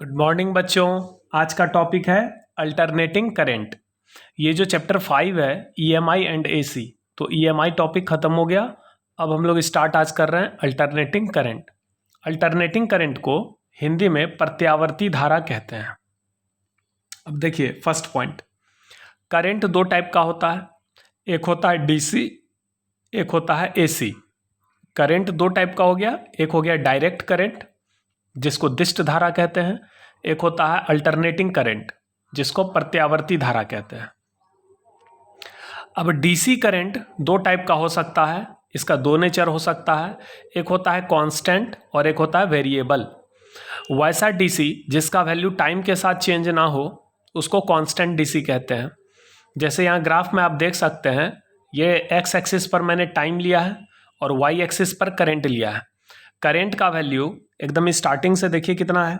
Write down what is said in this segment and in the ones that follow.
Good morning बच्चों। आज का टॉपिक है अल्टरनेटिंग करंट। ये जो चैप्टर 5 है ईएमआई एंड एसी, तो ईएमआई टॉपिक खत्म हो गया। अब हम लोग स्टार्ट आज कर रहे हैं अल्टरनेटिंग करंट। अल्टरनेटिंग करंट को हिंदी में प्रत्यावर्ती धारा कहते हैं। अब देखिए फर्स्ट पॉइंट, करंट दो टाइप का होता है, एक होता है डीसी, एक होता है एसी। करंट दो टाइप का हो गया, एक हो गया डायरेक्ट करंट जिसको दिष्ट धारा कहते हैं, एक होता है अल्टरनेटिंग करंट जिसको प्रत्यावर्ती धारा कहते हैं। अब डीसी करंट दो टाइप का हो सकता है, इसका दो नेचर हो सकता है, एक होता है कांस्टेंट और एक होता है वेरिएबल। वैसा डीसी जिसका वैल्यू टाइम के साथ चेंज ना हो उसको कांस्टेंट डीसी कहते हैं। जैसे यहाँ ग्राफ में आप देख सकते हैं, ये एक्स एक्सिस पर मैंने टाइम लिया है और वाई एक्सिस पर करंट लिया है। करंट का वैल्यू एकदम स्टार्टिंग से देखिए कितना है।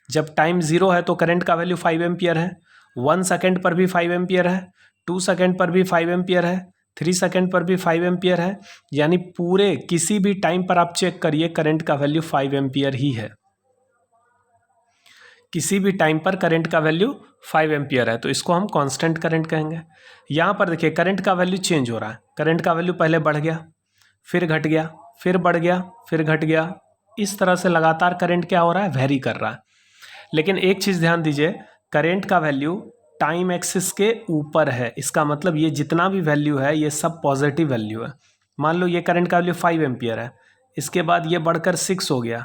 जब टाइम 0 है तो करंट का वैल्यू 5 एम्पियर है, 1 सेकेंड पर भी 5 एम्पियर है, 2 सेकेंड पर भी 5 एम्पियर है, 3 सेकेंड पर भी 5 एम्पियर है। यानी पूरे किसी भी टाइम पर आप चेक करिए करंट का वैल्यू 5 एम्पियर ही है। किसी भी टाइम पर करंट का वैल्यू 5 एम्पियर है, तो इसको हम कांस्टेंट करंट कहेंगे। यहाँ पर देखिए करंट का वैल्यू चेंज हो रहा है। करंट का वैल्यू पहले बढ़ गया, फिर घट गया, फिर बढ़ गया, फिर घट गया। इस तरह से लगातार करंट क्या हो रहा है, वेरी कर रहा है। लेकिन एक चीज़ ध्यान दीजिए, करंट का वैल्यू टाइम एक्सिस के ऊपर है। इसका मतलब ये जितना भी वैल्यू है ये सब पॉजिटिव वैल्यू है। मान लो ये करंट का वैल्यू 5 एम्पियर है, इसके बाद ये बढ़कर 6 हो गया,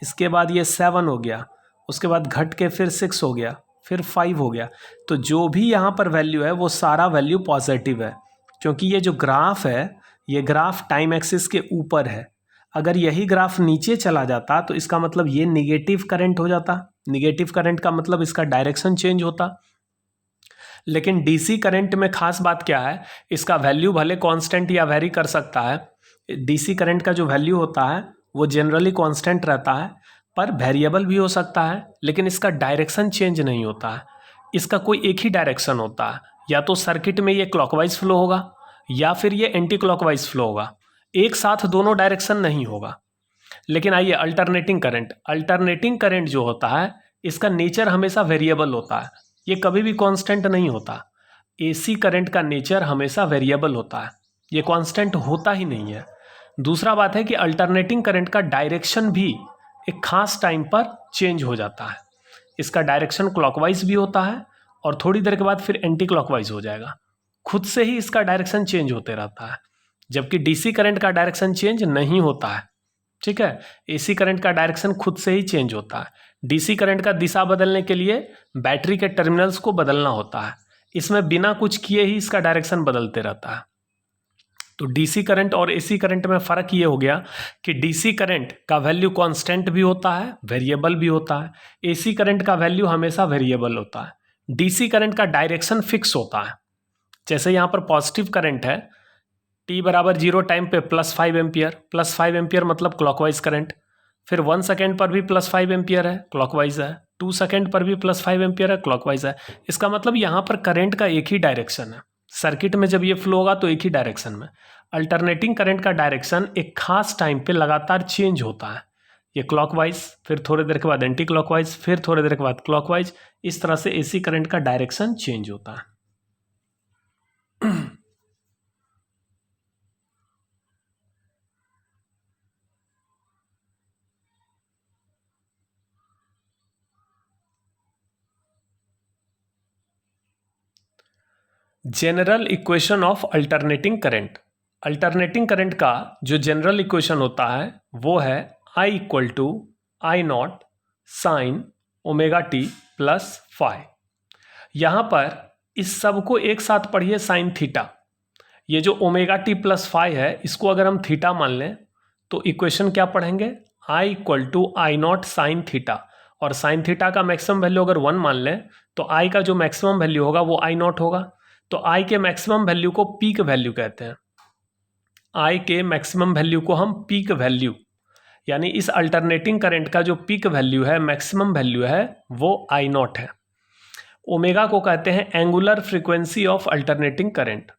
इसके बाद ये 7 हो गया, उसके बाद घट के फिर 6 हो गया, फिर 5 हो गया। तो जो भी यहाँ पर वैल्यू है वो सारा वैल्यू पॉजिटिव है, क्योंकि ये जो ग्राफ है ये ग्राफ टाइम एक्सिस के ऊपर है। अगर यही ग्राफ नीचे चला जाता तो इसका मतलब ये निगेटिव करंट हो जाता। निगेटिव करंट का मतलब इसका डायरेक्शन चेंज होता। लेकिन डीसी करंट में खास बात क्या है, इसका वैल्यू भले कांस्टेंट या वेरी कर सकता है। डीसी करंट का जो वैल्यू होता है वो जनरली कांस्टेंट रहता है, पर वेरिएबल भी हो सकता है, लेकिन इसका डायरेक्शन चेंज नहीं होता है। इसका कोई एक ही डायरेक्शन होता है, या तो सर्किट में ये क्लॉकवाइज फ्लो होगा या फिर ये एंटी क्लॉकवाइज फ्लो होगा। एक साथ दोनों डायरेक्शन नहीं होगा। लेकिन आइए अल्टरनेटिंग करंट, अल्टरनेटिंग करंट जो होता है इसका नेचर हमेशा वेरिएबल होता है, ये कभी भी कांस्टेंट नहीं होता। एसी करंट का नेचर हमेशा वेरिएबल होता है, ये कांस्टेंट होता ही नहीं है। दूसरा बात है कि अल्टरनेटिंग करंट का डायरेक्शन भी एक खास टाइम पर चेंज हो जाता है। इसका डायरेक्शन क्लॉकवाइज भी होता है और थोड़ी देर के बाद फिर एंटी क्लॉकवाइज हो जाएगा। खुद से ही इसका डायरेक्शन चेंज होते रहता है, जबकि डीसी करंट का डायरेक्शन चेंज नहीं होता है। ठीक है, एसी करंट का डायरेक्शन खुद से ही चेंज होता है। डीसी करंट का दिशा बदलने के लिए बैटरी के टर्मिनल्स को बदलना होता है, इसमें बिना कुछ किए ही इसका डायरेक्शन बदलते रहता है। तो डीसी करंट और एसी करंट में फ़र्क ये हो गया कि डीसी करंट का वैल्यू कांस्टेंट भी होता है, वेरिएबल भी होता है। एसी करंट का वैल्यू हमेशा वेरिएबल होता है। डीसी करंट का डायरेक्शन फिक्स होता है। जैसे यहाँ पर पॉजिटिव करंट है, t बराबर 0 टाइम पे +5 एम्पियर, +5 एम्पियर मतलब क्लॉकवाइज करंट। फिर 1 सेकेंड पर भी +5 एम्पियर है, क्लॉकवाइज है। 2 सेकेंड पर भी +5 एम्पियर है, क्लॉकवाइज है। इसका मतलब यहाँ पर करंट का एक ही डायरेक्शन है। सर्किट में जब ये फ्लो होगा तो एक ही डायरेक्शन में। अल्टरनेटिंग करंट का डायरेक्शन एक खास टाइम पे लगातार चेंज होता है। ये क्लॉकवाइज, फिर थोड़ी देर के बाद एंटी क्लॉकवाइज, फिर थोड़ी देर के बाद क्लॉकवाइज। इस तरह से एसी करंट का डायरेक्शन चेंज होता है। General equation of alternating current. Alternating current का जो जनरल इक्वेशन होता है वो है I equal to I not sine omega t plus phi. यहाँ पर इस सब को एक साथ पढ़िए साइन थीटा। ये जो ओमेगा टी प्लस फाई है इसको अगर हम थीटा मान लें तो इक्वेशन क्या पढ़ेंगे, I equal to I not sine theta. और साइन थीटा का मैक्सिमम वैल्यू अगर 1 मान लें तो I का जो मैक्सिमम वैल्यू होगा वो आई नॉट होगा। तो I के मैक्सिमम वैल्यू को पीक वैल्यू कहते हैं। I के मैक्सिमम वैल्यू को हम पीक वैल्यू, यानी इस अल्टरनेटिंग करंट का जो पीक वैल्यू है, मैक्सिमम वैल्यू है, वो आई नॉट है। ओमेगा को कहते हैं angular frequency of alternating current,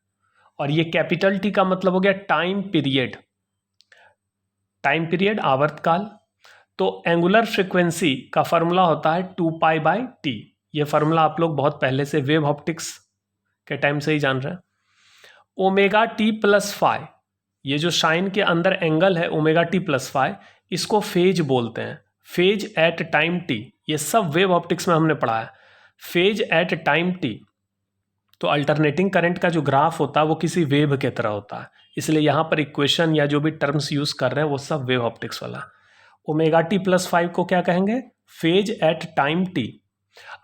और ये कैपिटल टी का मतलब हो गया टाइम पीरियड। टाइम पीरियड आवर्तकाल। तो एंगुलर फ्रिक्वेंसी का फार्मूला होता है 2π/t। ये फार्मूला आप लोग बहुत पहले से वेव ऑप्टिक्स के टाइम से ही जान रहे हैं। ओमेगा टी प्लस फाई, ये जो साइन के अंदर एंगल है ओमेगा टी प्लस फाई, इसको फेज बोलते हैं, फेज एट टाइम टी। ये सब वेव ऑप्टिक्स में हमने पढ़ा है, फेज एट टाइम टी। तो अल्टरनेटिंग करंट का जो ग्राफ होता है वो किसी वेव के तरह होता है, इसलिए यहाँ पर इक्वेशन या जो भी टर्म्स यूज कर रहे हैं वो सब वेव ऑप्टिक्स वाला। ओमेगा टी प्लस फाइव को क्या कहेंगे? Phase at time t.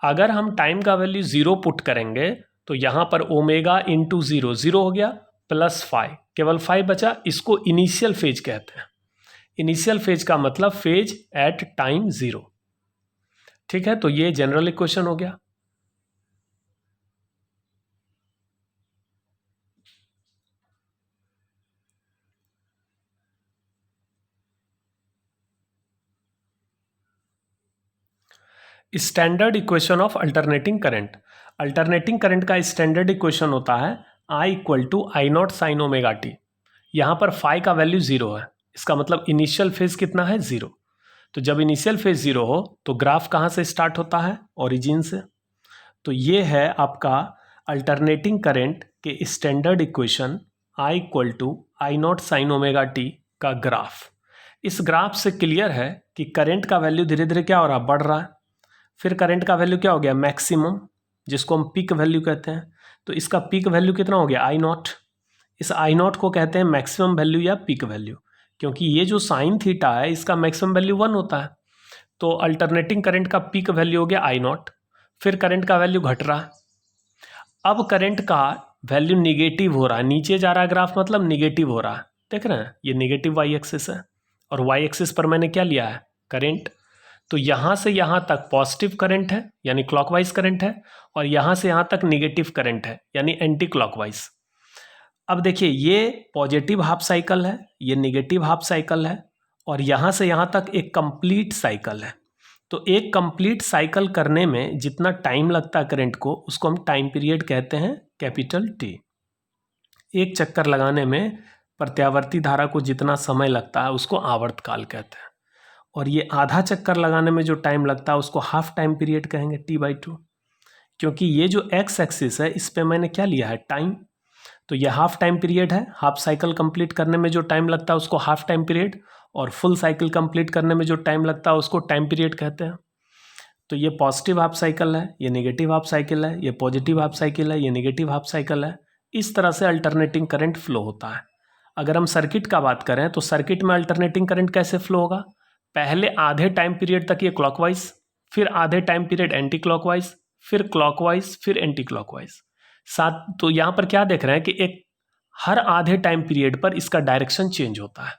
अगर हम टाइम का वैल्यू 0 पुट करेंगे तो यहाँ पर ओमेगा इंटू 0 0 हो गया, प्लस फाइव, केवल 5 बचा, इसको इनिशियल फेज कहते हैं। इनिशियल फेज का मतलब फेज एट टाइम 0। ठीक है, तो ये जनरल इक्वेशन हो गया। Standard equation of alternating current. Alternating current का स्टैंडर्ड इक्वेशन होता है I equal to I not sine omega t. यहाँ पर फाई का वैल्यू 0 है, इसका मतलब इनिशियल फेज कितना है? 0। तो जब इनिशियल फेज 0 हो तो ग्राफ कहाँ से स्टार्ट होता है? ओरिजिन से। तो ये है आपका अल्टरनेटिंग करंट के standard equation I equal to I not sine omega T का ग्राफ। इस ग्राफ से क्लियर है कि करंट का वैल्यू धीरे धीरे क्या हो रहा है? बढ़ रहा है। फिर करंट का वैल्यू क्या हो गया? मैक्सिमम, जिसको हम पीक वैल्यू कहते हैं। तो इसका पीक वैल्यू कितना हो गया? आई नॉट। इस आई नॉट को कहते हैं मैक्सिमम वैल्यू या पीक वैल्यू, क्योंकि ये जो साइन थीटा है इसका मैक्सिमम वैल्यू 1 होता है। तो अल्टरनेटिंग करंट का पीक वैल्यू हो गया आई नॉट। फिर करंट का वैल्यू घट रहा है। अब करंट का वैल्यू निगेटिव हो रहा है, नीचे जा रहा है ग्राफ, मतलब निगेटिव हो रहा है। देख रहे हैं, ये निगेटिव वाई एक्सिस है और वाई एक्सिस पर मैंने क्या लिया है? करंट। तो यहाँ से यहाँ तक पॉजिटिव करंट है यानी क्लॉकवाइज करंट है, और यहाँ से यहाँ तक निगेटिव करंट है यानी एंटी क्लॉकवाइज। अब देखिए, ये पॉजिटिव हाफ साइकिल है, ये निगेटिव हाफ साइकिल है, और यहाँ से यहाँ तक एक कंप्लीट साइकिल है। तो एक कंप्लीट साइकिल करने में जितना टाइम लगता है करंट को, उसको हम टाइम पीरियड कहते हैं, कैपिटल टी। एक चक्कर लगाने में प्रत्यावर्ती धारा को जितना समय लगता है उसको आवर्तकाल कहते हैं, और ये आधा चक्कर लगाने में जो टाइम लगता है उसको हाफ टाइम पीरियड कहेंगे, T/2। क्योंकि ये जो एक्स एक्सिस है इस पे मैंने क्या लिया है? टाइम। तो ये हाफ टाइम पीरियड है, हाफ साइकिल कंप्लीट करने में जो टाइम लगता है उसको हाफ टाइम पीरियड, और फुल साइकिल कंप्लीट करने में जो टाइम लगता है उसको टाइम पीरियड कहते हैं। तो ये पॉजिटिव हाफ साइकिल है, ये नेगेटिव हाफ साइकिल है, ये पॉजिटिव हाफ साइकिल है, ये नेगेटिव हाफ साइकिल है। इस तरह से अल्टरनेटिंग करंट फ्लो होता है। अगर हम सर्किट का बात करें तो सर्किट में अल्टरनेटिंग करंट कैसे फ्लो होगा? पहले आधे टाइम पीरियड तक ये क्लॉकवाइज, फिर आधे टाइम पीरियड एंटी क्लॉकवाइज, फिर क्लॉकवाइज, फिर एंटी क्लॉकवाइज। साथ तो यहाँ पर क्या देख रहे हैं कि एक हर आधे टाइम पीरियड पर इसका डायरेक्शन चेंज होता है,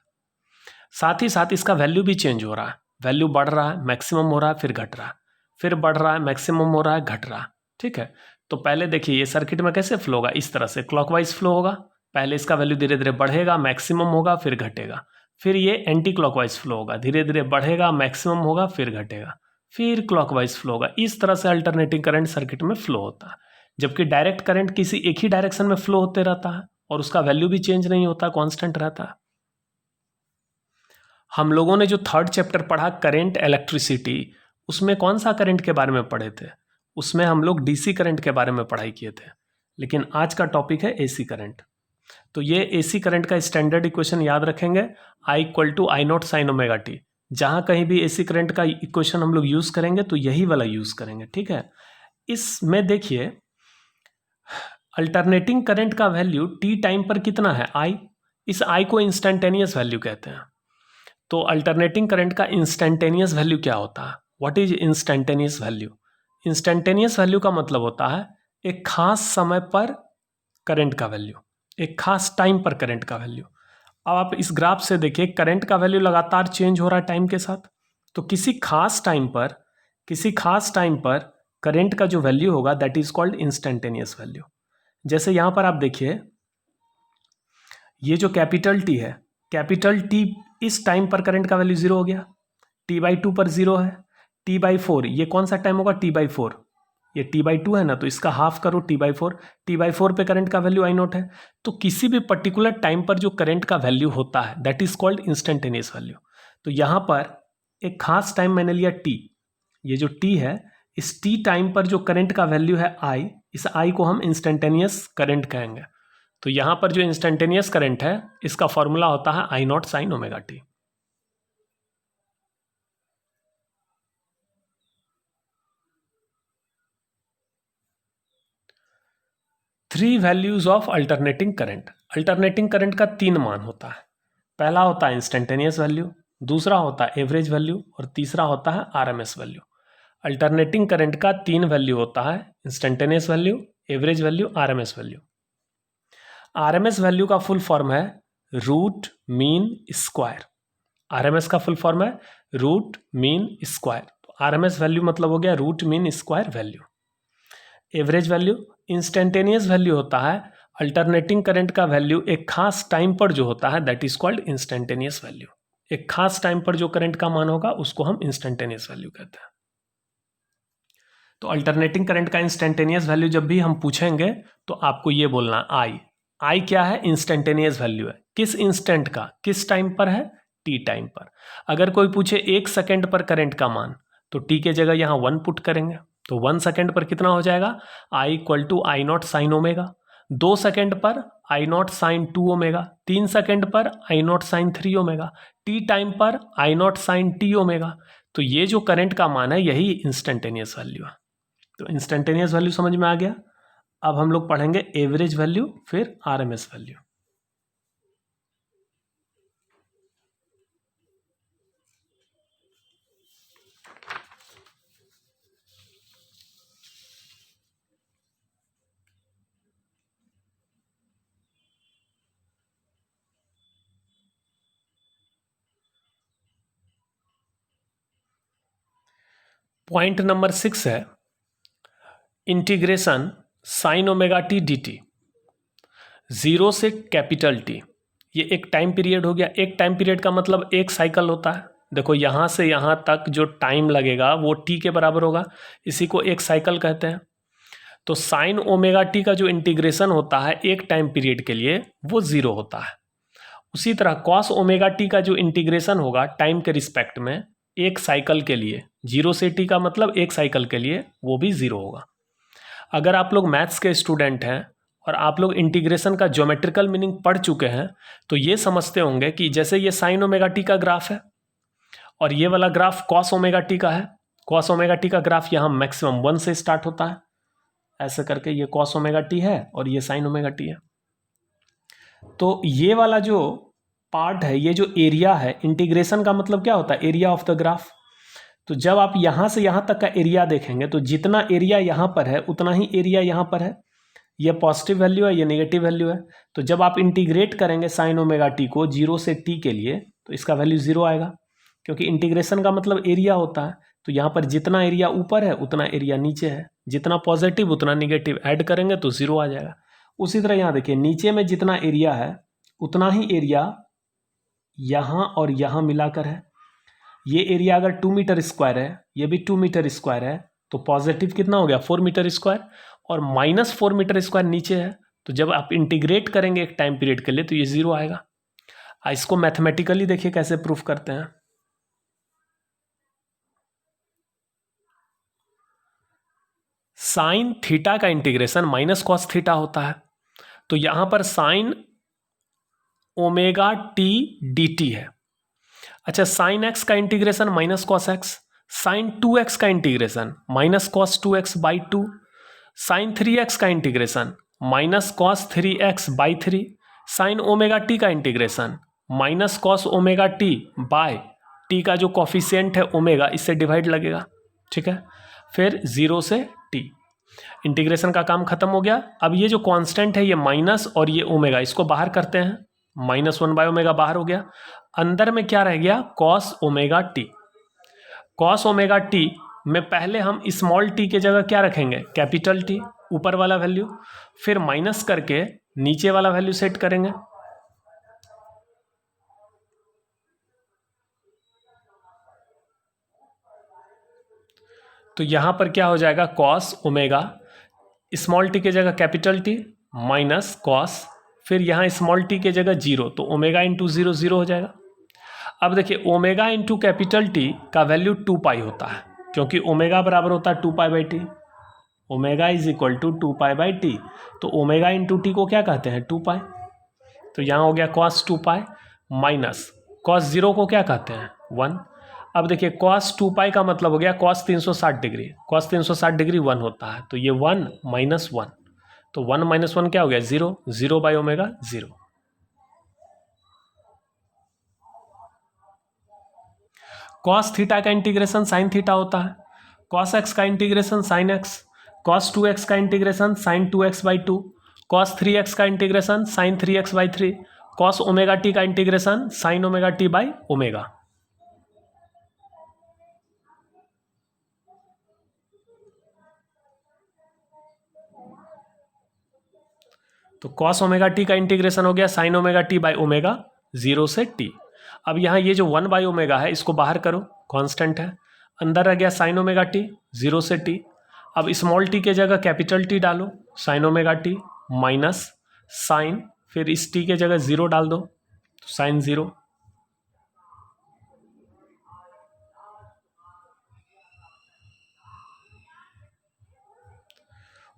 साथ ही साथ इसका वैल्यू भी चेंज हो रहा है। वैल्यू बढ़ रहा है, मैक्सिमम हो रहा है, फिर घट रहा है, फिर बढ़ रहा है, मैक्सिमम हो रहा है, घट रहा है। ठीक है, तो पहले देखिए ये सर्किट में कैसे फ्लो होगा? इस तरह से क्लॉकवाइज फ्लो होगा। पहले इसका वैल्यू धीरे धीरे बढ़ेगा, मैक्सिमम होगा, फिर घटेगा। फिर ये एंटी क्लॉकवाइज फ्लो होगा, धीरे धीरे बढ़ेगा, मैक्सिमम होगा, फिर घटेगा, फिर क्लॉकवाइज फ्लो होगा। इस तरह से अल्टरनेटिंग करंट सर्किट में फ्लो होता है। जबकि डायरेक्ट करंट किसी एक ही डायरेक्शन में फ्लो होते रहता है और उसका वैल्यू भी चेंज नहीं होता, कांस्टेंट रहता है। हम लोगों ने जो थर्ड चैप्टर पढ़ा करंट इलेक्ट्रिसिटी, उसमें कौन सा करंट के बारे में पढ़े थे? उसमें हम लोग डीसी करंट के बारे में पढ़ाई किए थे। लेकिन आज का टॉपिक है एसी करंट। तो ये एसी करंट का स्टैंडर्ड इक्वेशन याद रखेंगे, I equal to I not sine omega T. जहाँ कहीं भी एसी करंट का इक्वेशन हम लोग यूज़ करेंगे तो यही वाला यूज़ करेंगे। ठीक है, इसमें देखिए अल्टरनेटिंग करंट का वैल्यू टी टाइम पर कितना है? आई। इस आई को इंस्टेंटेनियस वैल्यू कहते हैं। तो अल्टरनेटिंग करंट का इंस्टेंटेनियस वैल्यू क्या होता है? What is instantaneous value? Instantaneous value का मतलब होता है एक खास समय पर करंट का वैल्यू, एक खास टाइम पर करंट का वैल्यू। अब आप इस ग्राफ से देखिए, करंट का वैल्यू लगातार चेंज हो रहा है टाइम के साथ। तो किसी खास टाइम पर करंट का जो वैल्यू होगा that is called instantaneous value. जैसे यहाँ पर आप देखिए, ये जो कैपिटल टी है, कैपिटल टी इस टाइम पर करंट का वैल्यू 0 हो गया, T/2 पर 0 है। T/4 ये कौन सा टाइम होगा? T/4। ये T/2 है ना, तो इसका हाफ करो T/4। T/4 पे करंट का वैल्यू आई नॉट है। तो किसी भी पर्टिकुलर टाइम पर जो करंट का वैल्यू होता है that is called instantaneous value. तो यहाँ पर एक खास टाइम मैंने लिया t, ये जो t है, इस t टाइम पर जो करंट का वैल्यू है I, इस I को हम इंस्टेंटेनियस करंट कहेंगे। तो यहां पर जो इंस्टेंटेनियस करंट है इसका फॉर्मूला होता है I not sine omega T. Three values of alternating current. Alternating current का 3 मान होता है। पहला होता है इंस्टेंटेनियस वैल्यू, दूसरा होता है एवरेज वैल्यू और तीसरा होता है आरएमएस वैल्यू। अल्टरनेटिंग करंट का 3 वैल्यू होता है, instantaneous value, average value, RMS value. RMS value का फुल फॉर्म है रूट मीन स्क्वायर। आरएमएस का फुल फॉर्म है रूट मीन स्क्वायर। तो आरएमएस वैल्यू मतलब हो गया root mean square value. Average value, instantaneous value होता है अल्टरनेटिंग करंट का वैल्यू एक खास टाइम पर जो होता है, that is called instantaneous value. एक खास टाइम पर जो करंट का मान होगा उसको हम इंस्टेंटेनियस वैल्यू कहते हैं। तो अल्टरनेटिंग करंट का इंस्टेंटेनियस वैल्यू जब भी हम पूछेंगे तो आपको ये बोलना आई क्या है, इंस्टेंटेनियस वैल्यू है। किस इंस्टेंट का, किस टाइम पर है, टी टाइम पर। अगर कोई पूछे 1 सेकेंड पर करंट का मान, तो टी के जगह यहाँ 1 पुट करेंगे, तो 1 सेकेंड पर कितना हो जाएगा, I equal to I not sine omega. 2 second पर I not sine 2 omega, 3 second पर I not sine 3 omega, T time पर I not sine T omega. तो ये जो करंट का मान है यही इंस्टेंटेनियस वैल्यू है। तो इंस्टेंटेनियस वैल्यू समझ में आ गया। अब हम लोग पढ़ेंगे एवरेज वैल्यू, फिर आरएमएस वैल्यू। पॉइंट नंबर 6 है integration sine omega T D T, 0 से कैपिटल टी। ये एक टाइम पीरियड हो गया। एक टाइम पीरियड का मतलब एक साइकिल होता है। देखो यहाँ से यहाँ तक जो टाइम लगेगा वो टी के बराबर होगा, इसी को एक साइकिल कहते हैं। तो साइन ओमेगा टी का जो इंटीग्रेशन होता है एक टाइम पीरियड के लिए वो 0 होता है। उसी तरह कॉस ओमेगा टी का जो इंटीग्रेशन होगा टाइम के रिस्पेक्ट में एक साइकिल के लिए, 0 से टी का मतलब एक साइकिल के लिए, वो भी 0 होगा। अगर आप लोग मैथ्स के स्टूडेंट हैं और आप लोग इंटीग्रेशन का ज्योमेट्रिकल मीनिंग पढ़ चुके हैं तो ये समझते होंगे कि जैसे ये साइन ओमेगा टी का ग्राफ है और ये वाला ग्राफ कॉस ओमेगा टी का है। कॉस ओमेगा टी का ग्राफ यहाँ मैक्सिमम 1 से स्टार्ट होता है, ऐसे करके ये कॉस ओमेगा टी है और ये साइन ओमेगा टी है। तो ये वाला जो पार्ट है, ये जो एरिया है, इंटीग्रेशन का मतलब क्या होता है, एरिया ऑफ द ग्राफ। तो जब आप यहाँ से यहाँ तक का एरिया देखेंगे तो जितना एरिया यहाँ पर है उतना ही एरिया यहाँ पर है। ये पॉजिटिव वैल्यू है, ये नेगेटिव वैल्यू है। तो जब आप इंटीग्रेट करेंगे साइन ओमेगा टी को 0 से टी के लिए तो इसका वैल्यू 0 आएगा, क्योंकि इंटीग्रेशन का मतलब एरिया होता है। तो यहाँ पर जितना एरिया ऊपर है उतना एरिया नीचे है, जितना पॉजिटिव उतना निगेटिव ऐड करेंगे तो 0 आ जाएगा। उसी तरह यहाँ देखिए नीचे में जितना एरिया है उतना ही एरिया यहाँ और यहाँ मिलाकर है। ये एरिया अगर 2 मीटर स्क्वायर है, ये भी 2 मीटर स्क्वायर है, तो पॉजिटिव कितना हो गया 4 मीटर स्क्वायर और -4 मीटर स्क्वायर नीचे है। तो जब आप इंटीग्रेट करेंगे एक टाइम पीरियड के लिए तो ये 0 आएगा। इसको मैथमेटिकली देखिए कैसे प्रूफ करते हैं। साइन थीटा का इंटीग्रेशन माइनस कॉस थीटा होता है। तो यहां पर sine omega T D T है। अच्छा, साइन एक्स का integration minus cos X, sine 2x का integration minus cos 2x by 2, sine 3x का integration minus cos 3x by 3, sine omega T का integration minus cos omega T by T का जो coefficient है omega, इससे divide लगेगा। ठीक है, फिर 0 से टी। इंटीग्रेशन का काम खत्म हो गया। अब ये जो कांस्टेंट है ये माइनस और ये ओमेगा, इसको बाहर करते हैं, -1 बाय ओमेगा बाहर हो गया। अंदर में क्या रह गया, cos omega T. Cos omega T में पहले हम स्मॉल टी के जगह क्या रखेंगे, कैपिटल टी, ऊपर वाला वैल्यू, फिर माइनस करके नीचे वाला वैल्यू सेट करेंगे। तो यहां पर क्या हो जाएगा, कॉस ओमेगा, स्मॉल टी के जगह कैपिटल टी माइनस कॉस, फिर यहाँ स्मॉल टी के जगह 0, तो ओमेगा इंटू 0 0 हो जाएगा। अब देखिए ओमेगा इंटू कैपिटल टी का वैल्यू 2 पाई होता है, क्योंकि ओमेगा बराबर होता है 2 pi by T, omega is equal to 2 pi by T. तो ओमेगा इंटू टी को क्या कहते हैं 2 पाई, तो यहाँ हो गया कॉस 2 पाई माइनस कॉस 0 को क्या कहते हैं 1। अब देखिए कॉस 2 पाई का मतलब हो गया कॉस 360 डिग्री, कॉस 360 डिग्री 1 होता है, तो ये 1 माइनस 1, तो 1 माइनस 1 क्या हो गया 0, 0 बाई ओमेगा 0। कॉस थीटा का इंटीग्रेशन साइन थीटा होता है, कॉस एक्स का integration sine x, cos 2x का integration sign 2x by 2, cos 3x का integration sine 3x by 3, cos omega T का integration sine omega T by omega. तो cos omega T का integration हो गया sine omega T by omega 0 से t। अब यहाँ ये जो 1 बाई ओमेगा है इसको बाहर करो, कांस्टेंट है, अंदर रह गया साइन ओमेगा टी 0 से t। अब स्मॉल टी के जगह कैपिटल टी डालो, sine omega T minus sine, फिर इस टी के जगह 0 डाल दो, तो साइन 0।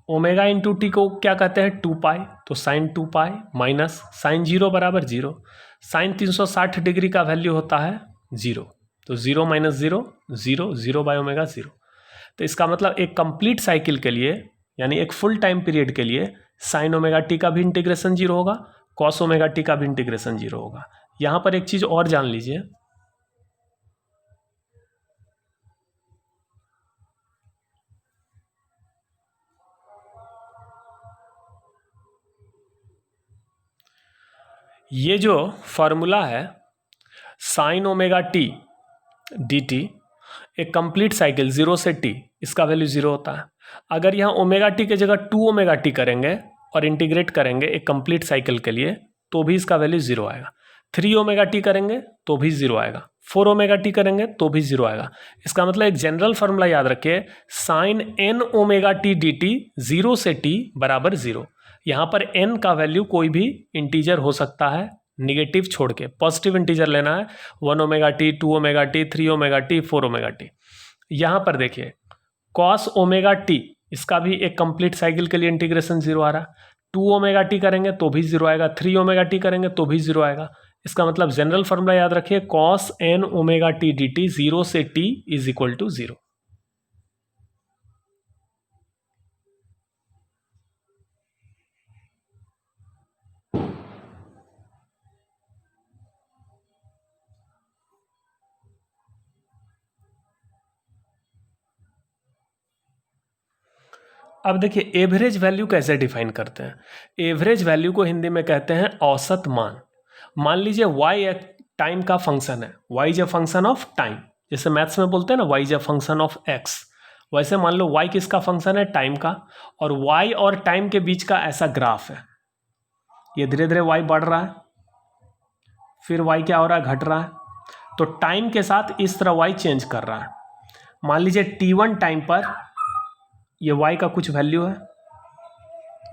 ओमेगा इंटू टी को क्या कहते हैं 2 पाई, तो साइन 2 पाई माइनस साइन 0 बराबर 0, साइन 360 डिग्री का वैल्यू होता है 0, तो 0 माइनस 0 0, 0 बाई ओमेगा 0। तो इसका मतलब एक कंप्लीट साइकिल के लिए यानी एक फुल टाइम पीरियड के लिए साइन ओमेगा टी का भी इंटीग्रेशन 0 होगा, कॉस ओमेगा टी का भी इंटीग्रेशन 0 होगा। यहाँ पर एक चीज़ और जान लीजिए, ये जो फॉर्मूला है sign omega T D T, एक कंप्लीट साइकिल 0 से t, इसका वैल्यू 0 होता है। अगर यहाँ ओमेगा टी के जगह 2 ओमेगा टी करेंगे और इंटीग्रेट करेंगे एक कंप्लीट साइकिल के लिए तो भी इसका वैल्यू 0 आएगा, 3 ओमेगा टी करेंगे तो भी 0 आएगा, 4 ओमेगा टी करेंगे तो भी 0 आएगा। इसका मतलब एक जनरल फार्मूला याद रखिए, sine n omega T D T 0 से t बराबर 0। यहाँ पर n का वैल्यू कोई भी इंटीजर हो सकता है, निगेटिव छोड़ के पॉजिटिव इंटीजर लेना है, 1 omega T 2 omega T 3 omega T 4 omega t. यहाँ पर देखिए कॉस ओमेगा टी, इसका भी एक कंप्लीट साइकिल के लिए इंटीग्रेशन 0 आ रहा है, 2 ओमेगा टी करेंगे तो भी 0 आएगा, 3 ओमेगा टी करेंगे तो भी 0 आएगा। इसका मतलब जनरल फार्मूला याद रखिए, cos n omega T D T 0 से t इज इक्वल टू 0। अब देखिए एवरेज वैल्यू कैसे डिफाइन करते हैं। एवरेज वैल्यू को हिंदी में कहते हैं औसत मान। मान लीजिए y एक टाइम का फंक्शन है, y is a function of time, जैसे मैथ्स में बोलते हैं ना y is a function of x, वैसे मान लो y किसका फंक्शन है टाइम का, और y और टाइम के बीच का ऐसा ग्राफ है, ये धीरे धीरे y बढ़ रहा है, फिर y क्या हो रहा है घट रहा है, तो टाइम के साथ इस तरह y चेंज कर रहा है। मान लीजिए t1 टाइम पर ये y का कुछ वैल्यू है,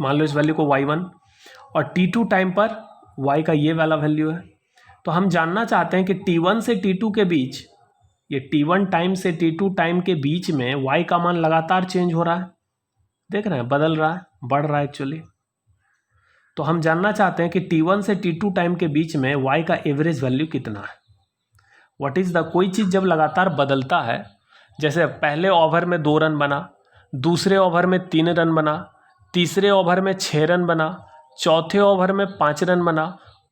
मान लो इस वैल्यू को y1, और t2 टाइम पर y का ये वाला वैल्यू है। तो हम जानना चाहते हैं कि t1 से t2 के बीच, ये t1 टाइम से t2 टाइम के बीच में y का मान लगातार चेंज हो रहा है, देख रहे हैं बदल रहा है, बढ़ रहा है एक्चुअली। तो हम जानना चाहते हैं कि t1 से t2 टाइम के बीच में y का एवरेज वैल्यू कितना है। व्हाट इज द, कोई चीज़ जब लगातार बदलता है, जैसे पहले ओवर में 2 रन बना, दूसरे ओवर में 3 रन बना, तीसरे ओवर में 6 रन बना, चौथे ओवर में 5 रन बना,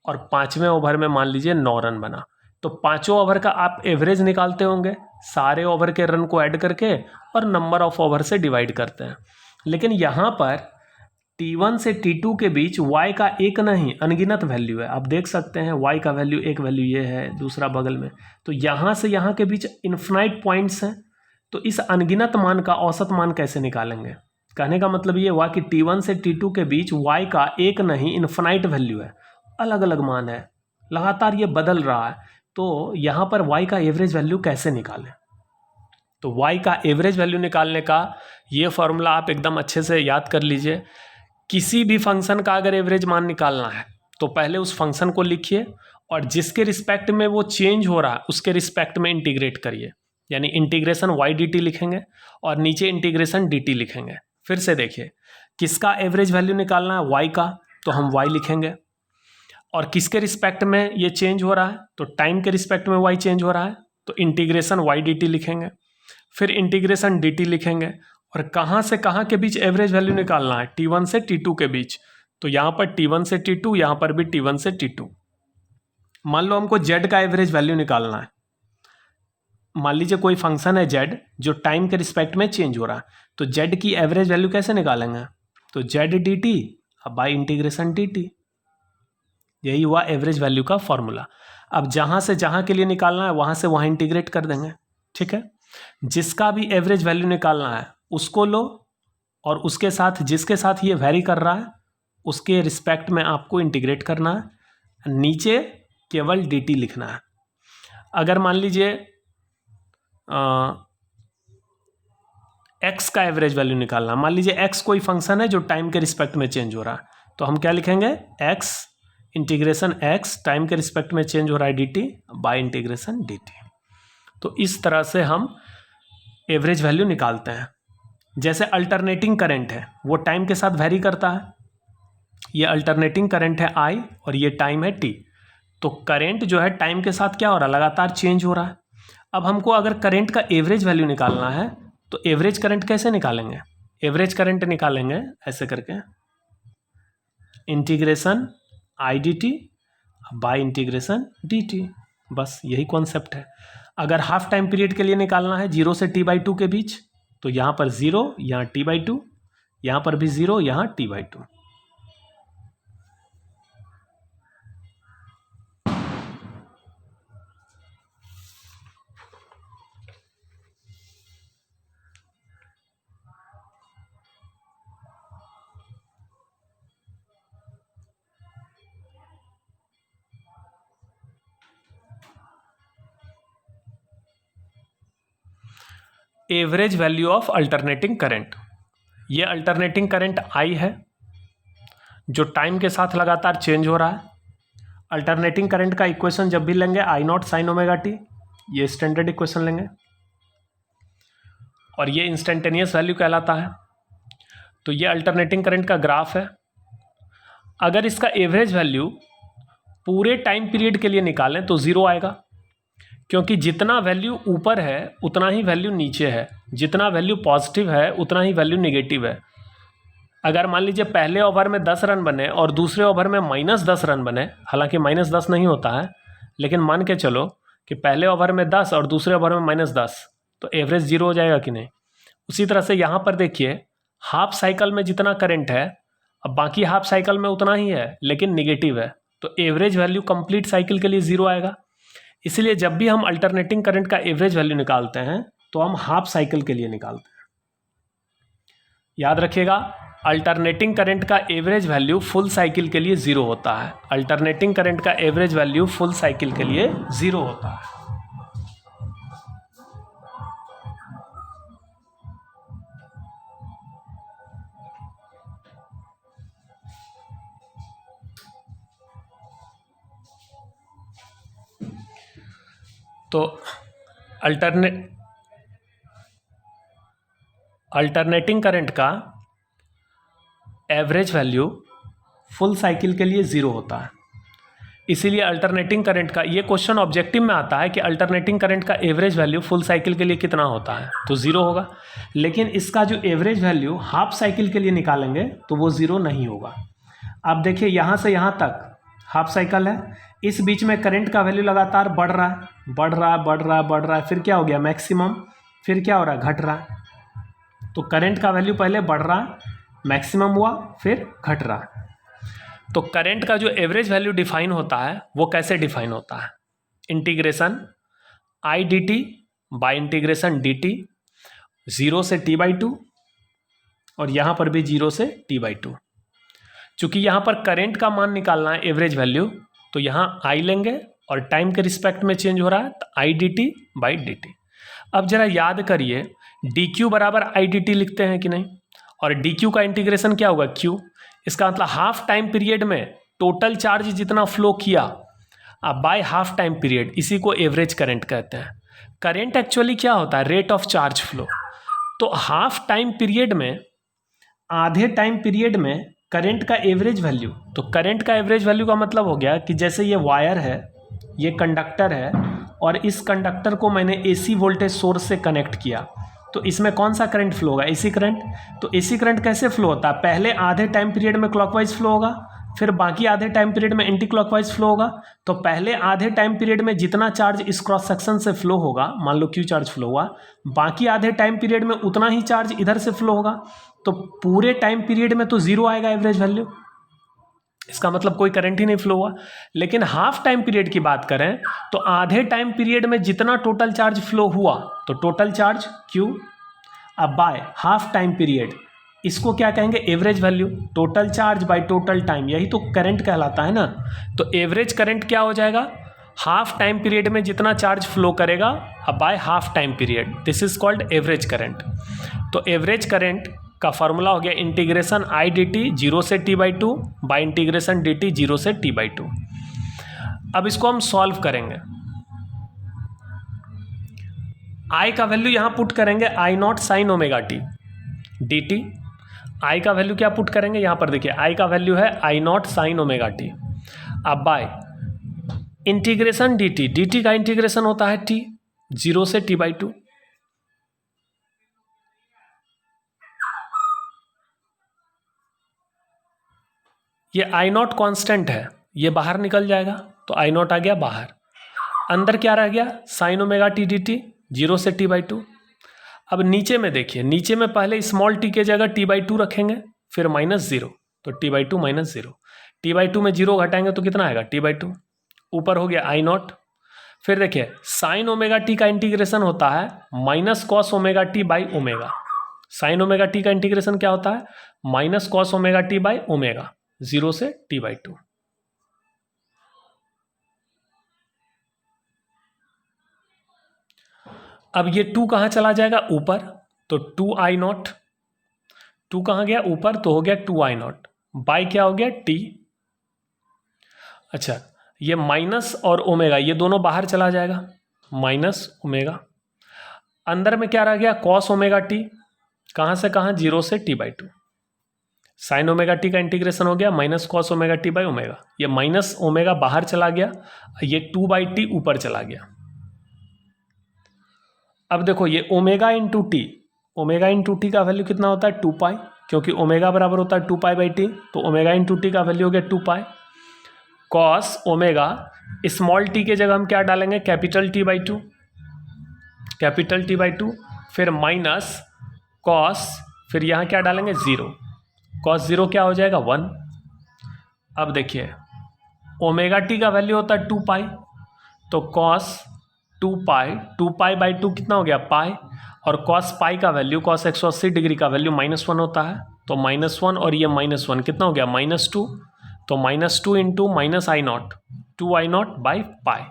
और 5वें ओवर में मान लीजिए 9 रन बना, तो पाँचों ओवर का आप एवरेज निकालते होंगे सारे ओवर के रन को ऐड करके और नंबर ऑफ ओवर से डिवाइड करते हैं। लेकिन यहाँ पर t1 से t2 के बीच y का एक नहीं अनगिनत वैल्यू है, आप देख सकते हैं y का वैल्यू, एक वैल्यू ये है, दूसरा बगल में, तो यहाँ से यहाँ के बीच इन्फिनाइट पॉइंट्स हैं। तो इस अनगिनत मान का औसत मान कैसे निकालेंगे। कहने का मतलब ये हुआ कि t1 से t2 के बीच y का एक नहीं इन्फिनाइट वैल्यू है, अलग अलग मान है, लगातार ये बदल रहा है, तो यहाँ पर y का एवरेज वैल्यू कैसे निकालें। तो y का एवरेज वैल्यू निकालने का ये फॉर्मूला आप एकदम अच्छे से याद कर लीजिए। किसी भी फंक्शन का अगर एवरेज मान निकालना है तो पहले उस फंक्शन को लिखिए और जिसके रिस्पेक्ट में वो चेंज हो रहा है उसके रिस्पेक्ट में इंटीग्रेट करिए, यानी इंटीग्रेशन वाई डी टी लिखेंगे और नीचे इंटीग्रेशन डी टी लिखेंगे। फिर से देखिए, किसका एवरेज वैल्यू निकालना है, वाई का, तो हम वाई लिखेंगे। और किसके रिस्पेक्ट में ये चेंज हो रहा है, तो टाइम के रिस्पेक्ट में वाई चेंज हो रहा है, तो इंटीग्रेशन वाई डी टी लिखेंगे। फिर इंटीग्रेशन डी टी लिखेंगे। और कहाँ से कहाँ के बीच एवरेज वैल्यू निकालना है, T1 से T2 के बीच, तो यहाँ पर T1 से T2, यहाँ पर भी T1 से T2। मान लो हमको Z का एवरेज वैल्यू निकालना है। मान लीजिए कोई फंक्शन है Z जो टाइम के रिस्पेक्ट में चेंज हो रहा है, तो Z की एवरेज वैल्यू कैसे निकालेंगे, तो Z dt by integration dt, यही हुआ एवरेज वैल्यू का फॉर्मूला। अब जहाँ से जहाँ के लिए निकालना है वहाँ से वहाँ इंटीग्रेट कर देंगे, ठीक है। जिसका भी एवरेज वैल्यू निकालना है उसको लो और उसके साथ जिसके साथ ये वैरी कर रहा है उसके रिस्पेक्ट में आपको इंटीग्रेट करना है, नीचे केवल dt लिखना है। अगर मान लीजिए x का एवरेज वैल्यू निकालना, मान लीजिए x कोई फंक्शन है जो टाइम के रिस्पेक्ट में चेंज हो रहा है, तो हम क्या लिखेंगे, x इंटीग्रेशन x टाइम के रिस्पेक्ट में चेंज हो रहा है dt बाय इंटीग्रेशन dt। तो इस तरह से हम एवरेज वैल्यू निकालते हैं। जैसे अल्टरनेटिंग करंट है वो टाइम के साथ वैरी करता है, ये अल्टरनेटिंग करंट है I और ये टाइम है t, तो करंट जो है टाइम के साथ क्या हो रहा है, लगातार चेंज हो रहा है। अब हमको अगर करंट का एवरेज वैल्यू निकालना है तो एवरेज करंट कैसे निकालेंगे, एवरेज करंट निकालेंगे ऐसे करके, integration I D T by integration D T, बस यही कॉन्सेप्ट है। अगर हाफ टाइम पीरियड के लिए निकालना है 0 से t/2 के बीच, तो यहाँ पर 0, यहाँ t/2, यहाँ पर भी 0, यहाँ t/2। Average value of alternating current, ये अल्टरनेटिंग करंट I है जो टाइम के साथ लगातार चेंज हो रहा है। अल्टरनेटिंग करंट का इक्वेशन जब भी लेंगे I0 sin ओमेगा टी, ये स्टैंडर्ड इक्वेशन लेंगे और ये इंस्टेंटेनियस वैल्यू कहलाता है। तो ये अल्टरनेटिंग करंट का ग्राफ है। अगर इसका एवरेज वैल्यू पूरे टाइम पीरियड के लिए निकालें तो 0 आएगा, क्योंकि जितना वैल्यू ऊपर है उतना ही वैल्यू नीचे है, जितना वैल्यू पॉजिटिव है उतना ही वैल्यू नेगेटिव है। अगर मान लीजिए पहले ओवर में 10 रन बने और दूसरे ओवर में -10 रन बने, हालांकि -10 नहीं होता है, लेकिन मान के चलो कि पहले ओवर में 10 और दूसरे ओवर में -10, तो एवरेज 0 हो जाएगा कि नहीं। उसी तरह से यहाँ पर देखिए, हाफ साइकिल में जितना करंट है अब बाकी हाफ साइकिल में उतना ही है लेकिन निगेटिव है, तो एवरेज वैल्यू कंप्लीट साइकिल के लिए 0 आएगा। इसलिए जब भी हम अल्टरनेटिंग करंट का एवरेज वैल्यू निकालते हैं तो हम हाफ साइकिल के लिए निकालते हैं। याद रखिएगा, अल्टरनेटिंग करंट का एवरेज वैल्यू फुल साइकिल के लिए 0 होता है। अल्टरनेटिंग करंट का एवरेज वैल्यू फुल साइकिल के लिए 0 होता है। तो अल्टरनेटिंग करंट का एवरेज वैल्यू फुल साइकिल के लिए 0 होता है। इसीलिए अल्टरनेटिंग करंट का ये क्वेश्चन ऑब्जेक्टिव में आता है कि अल्टरनेटिंग करंट का एवरेज वैल्यू फुल साइकिल के लिए कितना होता है, तो 0 होगा। लेकिन इसका जो एवरेज वैल्यू हाफ साइकिल के लिए निकालेंगे तो वो 0 नहीं होगा। आप देखिए, यहाँ से यहाँ तक हाफ साइकिल है, इस बीच में करंट का वैल्यू लगातार बढ़ रहा है, बढ़ रहा है, बढ़ रहा है, बढ़ रहा है, फिर क्या हो गया, मैक्सिमम, फिर क्या हो रहा है, घट रहा है। तो करंट का वैल्यू पहले बढ़ रहा है, मैक्सिमम हुआ, फिर घट रहा है। तो करंट का जो एवरेज वैल्यू डिफाइन होता है वो कैसे डिफाइन होता है, integration I D T by integration D T, 0 से t/2 और यहाँ पर भी 0 से t/2। चूँकि यहाँ पर करंट का मान निकालना है एवरेज वैल्यू, तो यहाँ I लेंगे और टाइम के रिस्पेक्ट में चेंज हो रहा है, तो I D T by D T. अब जरा याद करिए, डी क्यू बराबर आई डी टी लिखते हैं कि नहीं, और डी क्यू का इंटीग्रेशन क्या होगा, क्यू। इसका मतलब हाफ टाइम पीरियड में टोटल चार्ज जितना फ्लो किया, बाय हाफ टाइम पीरियड, इसी को एवरेज करंट कहते हैं। करंट एक्चुअली क्या होता है? Rate of charge flow. तो हाफ टाइम पीरियड में, आधे टाइम पीरियड में करंट का एवरेज वैल्यू, तो करंट का एवरेज वैल्यू का मतलब हो गया कि जैसे ये वायर है, ये कंडक्टर है, और इस कंडक्टर को मैंने एसी वोल्टेज सोर्स से कनेक्ट किया, तो इसमें कौन सा करंट फ्लो होगा? AC current. तो एसी करंट कैसे फ्लो होता है? पहले आधे टाइम पीरियड में क्लॉकवाइज फ्लो होगा, फिर बाकी आधे टाइम पीरियड में एंटी क्लॉकवाइज फ्लो होगा। तो पहले आधे टाइम पीरियड में जितना चार्ज इस क्रॉस सेक्शन से फ्लो होगा, मान लो क्यू चार्ज फ्लो हुआ, बाकी आधे टाइम पीरियड में उतना ही चार्ज इधर से फ्लो होगा। तो पूरे टाइम पीरियड में तो जीरो आएगा एवरेज वैल्यू, इसका मतलब कोई करंट ही नहीं फ्लो हुआ। लेकिन हाफ टाइम पीरियड की बात करें तो आधे टाइम पीरियड में जितना टोटल चार्ज फ्लो हुआ, तो टोटल चार्ज Q अब बाय हाफ टाइम पीरियड, इसको क्या कहेंगे? Average value. Total charge by total time, यही तो करंट कहलाता है ना। तो एवरेज करंट क्या हो जाएगा? हाफ टाइम पीरियड में जितना चार्ज फ्लो करेगा by half time period, this is called average current. तो एवरेज करंट का फॉर्मूला हो गया इंटीग्रेशन आई डी टी 0 से t/2 by integration D T 0 से t/2। अब इसको हम सॉल्व करेंगे। आई का वैल्यू यहां पुट करेंगे I not sine omega T D T. I का वैल्यू क्या पुट करेंगे? यहां पर देखिए आई का वैल्यू है I not sine omega T. अब bye integration D T, D T का इंटीग्रेशन होता है t 0 से t/2। ये आई नॉट कॉन्स्टेंट है, ये बाहर निकल जाएगा, तो आई नॉट आ गया बाहर। अंदर क्या रह गया? Sine omega T D T 0 से t/2। अब नीचे में देखिए, नीचे में पहले स्मॉल टी के जगह t/2 रखेंगे, फिर -0, तो t/2 -0, t/2 में 0 घटाएंगे तो कितना आएगा? t/2। ऊपर हो गया आई नॉट। फिर देखिए साइन ओमेगा टी का इंटीग्रेशन होता है minus cos omega T by omega. Sign omega T का इंटीग्रेशन क्या होता है? Minus cos omega T by omega, 0 से t/2। अब ये 2 कहाँ चला जाएगा? ऊपर, तो 2i0। 2 कहाँ गया? ऊपर, तो हो गया 2i0 बाई क्या हो गया? t। अच्छा, ये माइनस और ओमेगा ये दोनों बाहर चला जाएगा, माइनस ओमेगा। अंदर में क्या रह गया? कॉस ओमेगा टी, कहाँ से कहाँ? 0 से t/2। साइन ओमेगा टी का इंटीग्रेशन हो गया minus cos omega T by omega, ये माइनस ओमेगा बाहर चला गया, ये 2/t ऊपर चला गया। अब देखो ये omega into T, omega into T का वैल्यू कितना होता है? 2π, क्योंकि ओमेगा बराबर होता है 2π/t, तो ओमेगा इंटू टी का वैल्यू हो गया 2π। कॉस ओमेगा, स्मॉल टी के जगह हम क्या डालेंगे? कैपिटल t/2, कैपिटल t/2, फिर माइनस कॉस, फिर यहाँ क्या डालेंगे? 0, कॉस 0 क्या हो जाएगा? 1। अब देखिए ओमेगा टी का वैल्यू होता है 2π, तो कॉस 2π/2 कितना हो गया? पाई, और कॉस पाई का वैल्यू, कॉस 180 डिग्री का वैल्यू -1 होता है, तो -1 और ये -1 कितना हो गया? -2, तो -2 into minus i0, 2i0 by pi.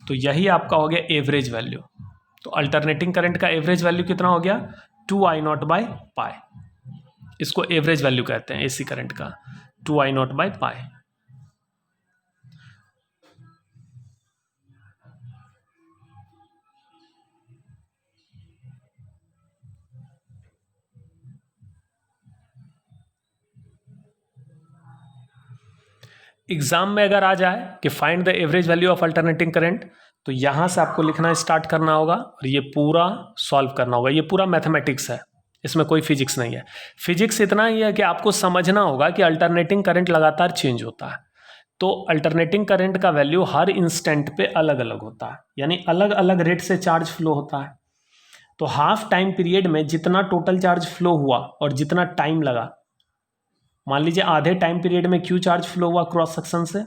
तो यही आपका हो गया एवरेज वैल्यू। तो अल्टरनेटिंग करंट का एवरेज वैल्यू कितना हो गया? 2i0 by pi. इसको एवरेज वैल्यू कहते हैं एसी करंट का, 2i0 बाई पाई। एग्जाम में अगर आ जाए कि find the average value of alternating current, तो यहाँ से आपको लिखना स्टार्ट करना होगा और ये पूरा सॉल्व करना होगा। ये पूरा मैथमेटिक्स है, इसमें कोई फिजिक्स नहीं है। फिजिक्स इतना ही है कि आपको समझना होगा कि अल्टरनेटिंग करंट लगातार चेंज होता है, तो अल्टरनेटिंग करंट का वैल्यू हर इंस्टेंट पे अलग अलग होता है, यानी अलग अलग रेट से चार्ज फ्लो होता है। तो हाफ टाइम पीरियड में जितना टोटल चार्ज फ्लो हुआ और जितना टाइम लगा, मान लीजिए आधे टाइम पीरियड में क्यू चार्ज फ्लो हुआ क्रॉस सेक्शन से,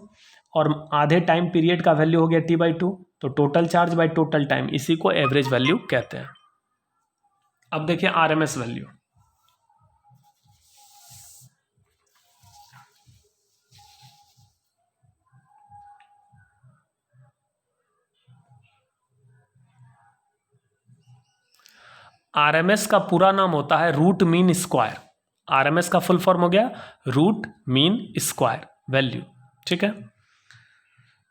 और आधे टाइम पीरियड का वैल्यू हो गया t/2, तो total charge by total time, इसी को एवरेज वैल्यू कहते हैं। अब देखिए आरएमएस वैल्यू। आरएमएस का पूरा नाम होता है रूट मीन स्क्वायर। आरएमएस का फुल फॉर्म हो गया रूट मीन स्क्वायर वैल्यू, ठीक है।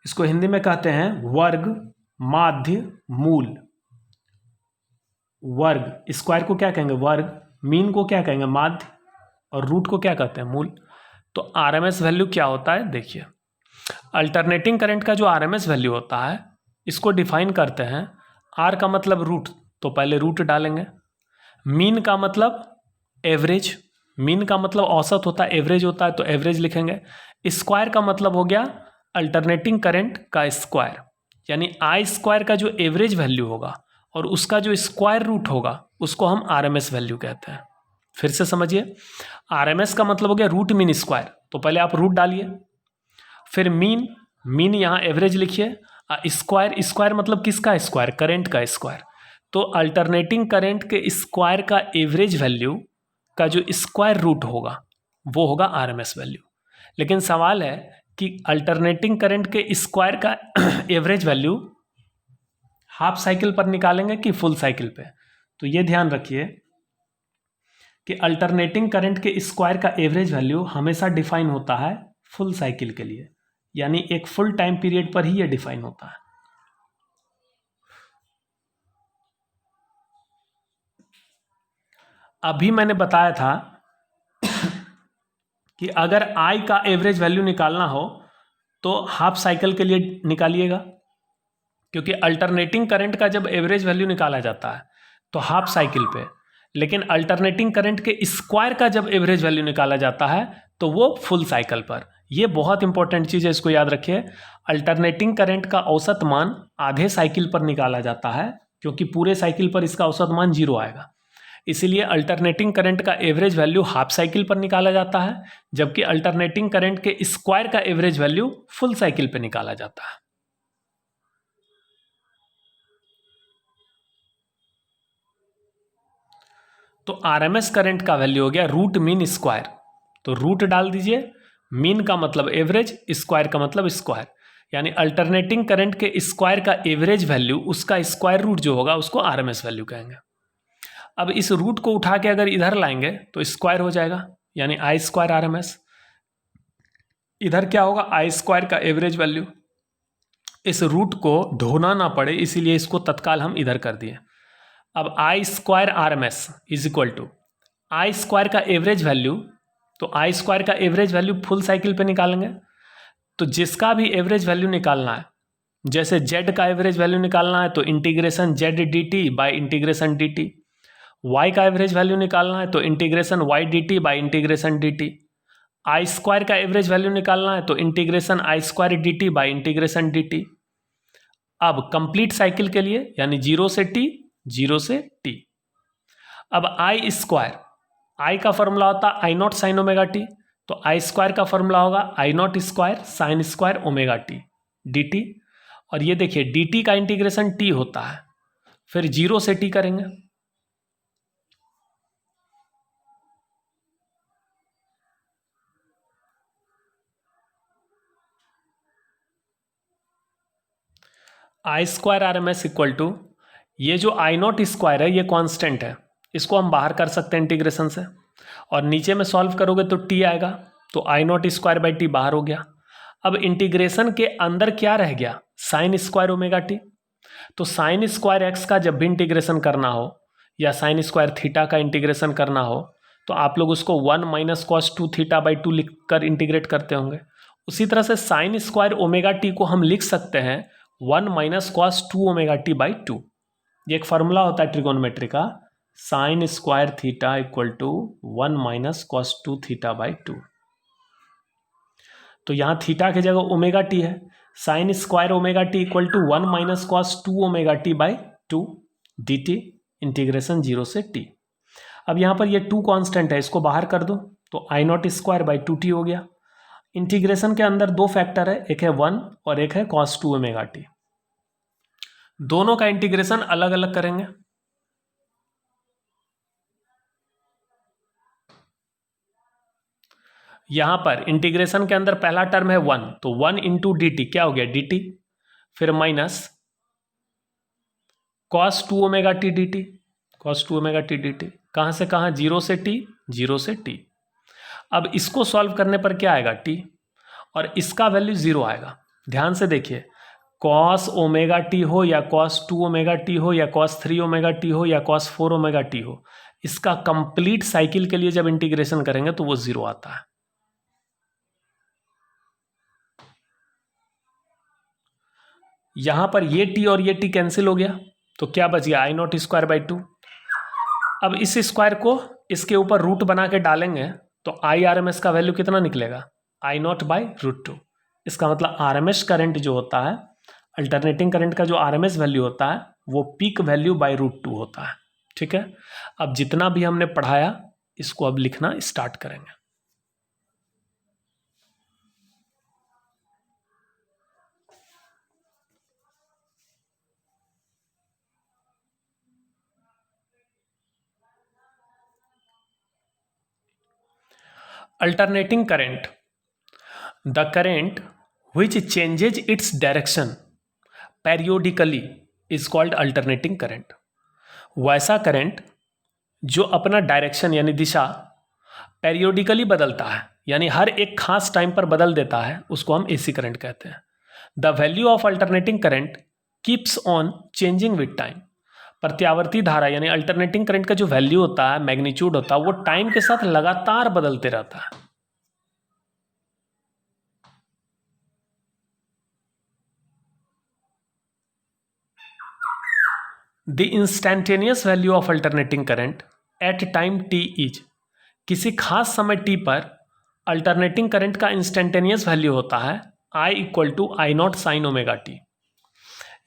इसको हिंदी में कहते हैं वर्ग, माध्य, मूल। वर्ग स्क्वायर को क्या कहेंगे वर्ग, मीन को क्या कहेंगे माध्य, और रूट को क्या कहते हैं मूल। तो आरएमएस वैल्यू क्या होता है देखिए, अल्टरनेटिंग करंट का जो आरएमएस वैल्यू होता है इसको डिफाइन करते हैं। आर का मतलब रूट, तो पहले रूट डालेंगे। मीन का मतलब एवरेज, मीन का मतलब औसत होता है, एवरेज होता है तो एवरेज लिखेंगे। स्क्वायर का मतलब हो गया अल्टरनेटिंग करंट का स्क्वायर, यानी आई स्क्वायर का जो एवरेज वैल्यू होगा और उसका जो स्क्वायर रूट होगा उसको हम आरएमएस वैल्यू कहते हैं। फिर से समझिए, आरएमएस का मतलब हो गया रूट मीन स्क्वायर, तो पहले आप रूट डालिए, फिर मीन, मीन यहाँ एवरेज लिखिए, स्क्वायर, स्क्वायर मतलब किसका स्क्वायर, करंट का स्क्वायर। तो अल्टरनेटिंग करंट के स्क्वायर का एवरेज वैल्यू का जो स्क्वायर रूट होगा वो होगा आरएमएस वैल्यू। लेकिन सवाल है कि अल्टरनेटिंग करंट के स्क्वायर का एवरेज वैल्यू हाफ साइकिल पर निकालेंगे कि फुल साइकिल पे। तो ये ध्यान रखिए कि अल्टरनेटिंग करंट के स्क्वायर का एवरेज वैल्यू हमेशा डिफाइन होता है फुल साइकिल के लिए, यानी एक फुल टाइम पीरियड पर ही ये डिफाइन होता है। अभी मैंने बताया था कि अगर आई का एवरेज वैल्यू निकालना हो तो हाफ साइकिल के लिए निकालिएगा, क्योंकि अल्टरनेटिंग करंट का जब एवरेज वैल्यू निकाला जाता है तो हाफ साइकिल पे, लेकिन अल्टरनेटिंग करंट के स्क्वायर का जब एवरेज वैल्यू निकाला जाता है तो वो फुल साइकिल पर। ये बहुत इंपॉर्टेंट चीज़ है, इसको याद रखिए। अल्टरनेटिंग करंट का औसत मान आधे साइकिल पर निकाला जाता है, क्योंकि पूरे साइकिल पर इसका औसत मान 0 आएगा। इसीलिए अल्टरनेटिंग करंट का एवरेज वैल्यू हाफ साइकिल पर निकाला जाता है, जबकि अल्टरनेटिंग करंट के स्क्वायर का एवरेज वैल्यू फुल साइकिल पर निकाला जाता है। तो आरएमएस करंट का वैल्यू हो गया रूट मीन स्क्वायर, तो रूट डाल दीजिए, मीन का मतलब एवरेज, स्क्वायर का मतलब स्क्वायर, यानी अल्टरनेटिंग करंट के स्क्वायर का एवरेज वैल्यू, उसका स्क्वायर रूट जो होगा उसको आरएमएस वैल्यू कहेंगे। अब इस रूट को उठा के अगर इधर लाएंगे तो स्क्वायर हो जाएगा, यानी आई स्क्वायर आरएमएस। इधर क्या होगा, आई स्क्वायर का एवरेज वैल्यू। इस रूट को ढोना ना पड़े इसीलिए इसको तत्काल हम इधर कर दिए। अब I square R M S is equal to I square का एवरेज वैल्यू, तो आई स्क्वायर का एवरेज वैल्यू फुल साइकिल पे निकालेंगे। तो जिसका भी एवरेज वैल्यू निकालना है, जैसे जेड का एवरेज वैल्यू निकालना है तो integration Z D T by integration D T, Y का एवरेज वैल्यू निकालना है तो integration Y D T by integration D T, I square का एवरेज वैल्यू निकालना है तो integration I square D T by integration D T. अब complete cycle के लिए, यानी 0 से टी, 0 से टी। अब आई स्क्वायर, आई का फॉर्मूला होता है I not sine omega T, तो आई स्क्वायर का फॉर्मूला होगा I naught square sine square omega T D T. और ये देखिए डी टी का इंटीग्रेशन टी होता है, फिर 0 से टी करेंगे। I square R M S equal to, ये जो आई नॉट स्क्वायर है ये कांस्टेंट है, इसको हम बाहर कर सकते हैं इंटीग्रेशन से, और नीचे में सॉल्व करोगे तो टी आएगा, तो आई नॉट स्क्वायर बाई टी बाहर हो गया। अब इंटीग्रेशन के अंदर क्या रह गया, साइन स्क्वायर ओमेगा टी। तो साइन स्क्वायर एक्स का जब भी इंटीग्रेशन करना हो या साइन स्क्वायर थीटा का इंटीग्रेशन करना हो तो आप लोग उसको 1 माइनस कॉस 2 थीटा बाई 2 लिख कर इंटीग्रेट करते होंगे। उसी तरह से साइन स्क्वायर ओमेगा टी को हम लिख सकते हैं 1 minus cos 2 omega T by 2। ये एक फार्मूला होता है ट्रिगोनोमेट्री का, sine square theta equal to 1 minus cos 2 theta by 2। तो यहाँ थीटा की जगह ओमेगा टी है, sine square omega T equal to 1 minus cos 2 omega T by 2 D T integration 0 से टी। अब यहाँ पर ये 2 कांस्टेंट है, इसको बाहर कर दो तो आई नॉट स्क्वायर बाई 2 टी हो गया। इंटीग्रेशन के अंदर 2 फैक्टर है, एक है 1 और एक है कॉस 2 ओमेगा टी। दोनों का इंटीग्रेशन अलग अलग करेंगे। यहां पर इंटीग्रेशन के अंदर पहला टर्म है 1, तो 1 इंटू डी टी क्या हो गया डी टी, फिर minus cos 2 omega T D T, cos 2 omega T D T, कहां से कहां 0 से टी, 0 से टी। अब इसको सॉल्व करने पर क्या आएगा टी, और इसका वैल्यू 0 आएगा, ध्यान से देखिए, कॉस ओमेगा टी हो या कॉस 2 ओमेगा टी हो या कॉस 3 ओमेगा टी हो या कॉस 4 ओमेगा टी हो, इसका कंप्लीट साइकिल के लिए जब इंटीग्रेशन करेंगे तो वो 0 आता है। यहां पर ये टी और ये टी कैंसिल हो गया, तो क्या बच गया, आई नॉट स्क्वायर बाई 2। अब इस स्क्वायर को इसके ऊपर रूट बना के डालेंगे तो आई आर एम एस का वैल्यू कितना निकलेगा, आई नॉट बाई रूट 2। इसका मतलब आर एम एस करंट जो होता है, अल्टरनेटिंग करंट का जो आर एम एस वैल्यू होता है वो पीक वैल्यू बाई रूट 2 होता है। ठीक है, अब जितना भी हमने पढ़ाया इसको अब लिखना स्टार्ट करेंगे। Alternating current, the current which changes its direction periodically is called alternating current। वैसा करंट जो अपना डायरेक्शन यानी दिशा पेरियोडिकली बदलता है, यानी हर एक खास टाइम पर बदल देता है, उसको हम एसी करंट कहते हैं। The value of alternating current keeps on changing with time. प्रत्यावर्ती धारा यानी अल्टरनेटिंग करंट का जो वैल्यू होता है, मैग्नीट्यूड होता है, वो टाइम के साथ लगातार बदलते रहता है। The instantaneous value of alternating current at time T is, किसी खास समय टी पर अल्टरनेटिंग करंट का इंस्टैंटेनियस वैल्यू होता है I equal to I not sine omega T.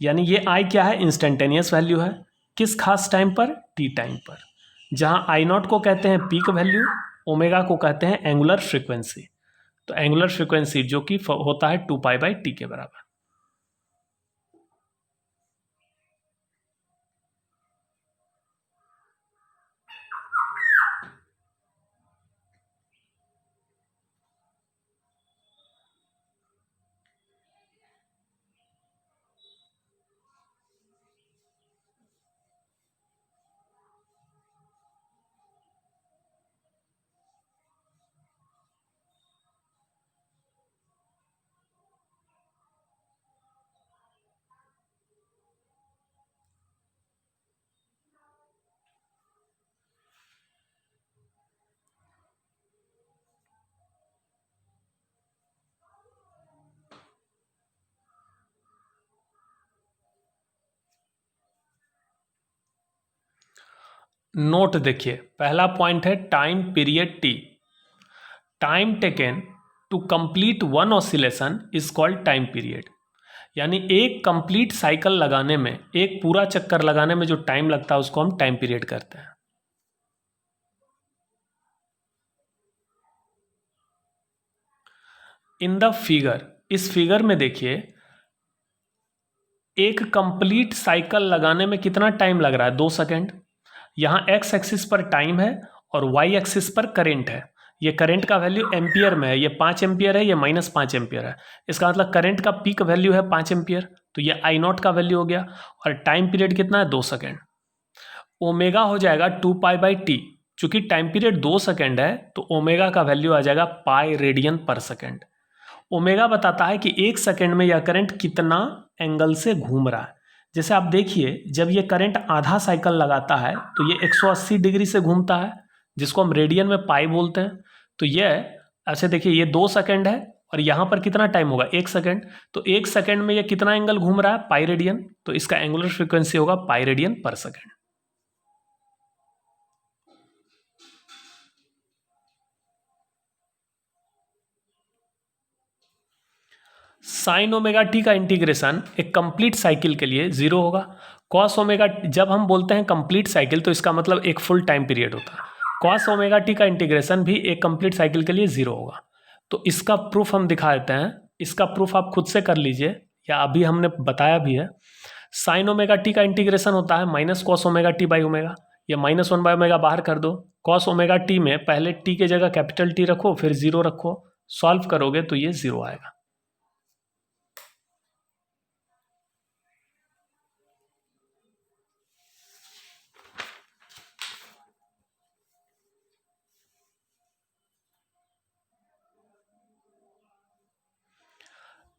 यानी ये आई क्या है, इंस्टैंटेनियस वैल्यू है, किस खास टाइम पर, टी टाइम पर, जहां आई नॉट को कहते हैं पीक वैल्यू, ओमेगा को कहते हैं एंगुलर फ्रीक्वेंसी। तो एंगुलर फ्रीक्वेंसी जो कि होता है 2π/t के बराबर। नोट देखिए, पहला पॉइंट है time period T. Time taken to complete one oscillation is called time period. यानी एक कंप्लीट साइकिल लगाने में, एक पूरा चक्कर लगाने में जो टाइम लगता है उसको हम टाइम पीरियड करते हैं। इन द फिगर, इस फिगर में देखिए, एक कंप्लीट साइकिल लगाने में कितना टाइम लग रहा है, 2 सेकेंड। यहां एक्स एक्सिस पर टाइम है और वाई एक्सिस पर करंट है। ये करंट का वैल्यू एम्पियर में है, ये 5 एम्पियर है, ये -5 एम्पियर है। इसका मतलब करंट का पीक वैल्यू है 5 एम्पियर, तो ये आई नॉट का वैल्यू हो गया। और टाइम पीरियड कितना है, 2 सेकेंड। ओमेगा हो जाएगा 2π/t। चूंकि टाइम पीरियड 2 सेकेंड है तो ओमेगा का वैल्यू आ जाएगा पाई रेडियन पर सेकेंड। ओमेगा बताता है कि 1 सेकेंड में यह करंट कितना एंगल से घूम रहा है। जैसे आप देखिए, जब ये करंट आधा साइकिल लगाता है तो ये 180 डिग्री से घूमता है, जिसको हम रेडियन में पाई बोलते हैं। तो ये ऐसे देखिए, ये 2 सेकेंड है और यहाँ पर कितना टाइम होगा, 1 सेकेंड। तो 1 सेकेंड में ये कितना एंगल घूम रहा है, पाई रेडियन। तो इसका एंगुलर फ्रीक्वेंसी होगा पाई रेडियन पर सेकेंड। साइन ओमेगा टी का इंटीग्रेशन एक कंप्लीट साइकिल के लिए 0 होगा। कॉस ओमेगा, जब हम बोलते हैं कंप्लीट साइकिल तो इसका मतलब एक फुल टाइम पीरियड होता है। कॉस ओमेगा टी का इंटीग्रेशन भी एक कंप्लीट साइकिल के लिए 0 होगा। तो इसका प्रूफ हम दिखा देते हैं। इसका प्रूफ आप खुद से कर लीजिए, या अभी हमने बताया भी है। साइन ओमेगा टी का इंटीग्रेशन होता है minus cos omega T by omega. या -1/ओमेगा बाहर कर दो। कॉस ओमेगा टी में पहले टी की जगह कैपिटल टी रखो, फिर 0 रखो। सॉल्व करोगे तो ये 0 आएगा।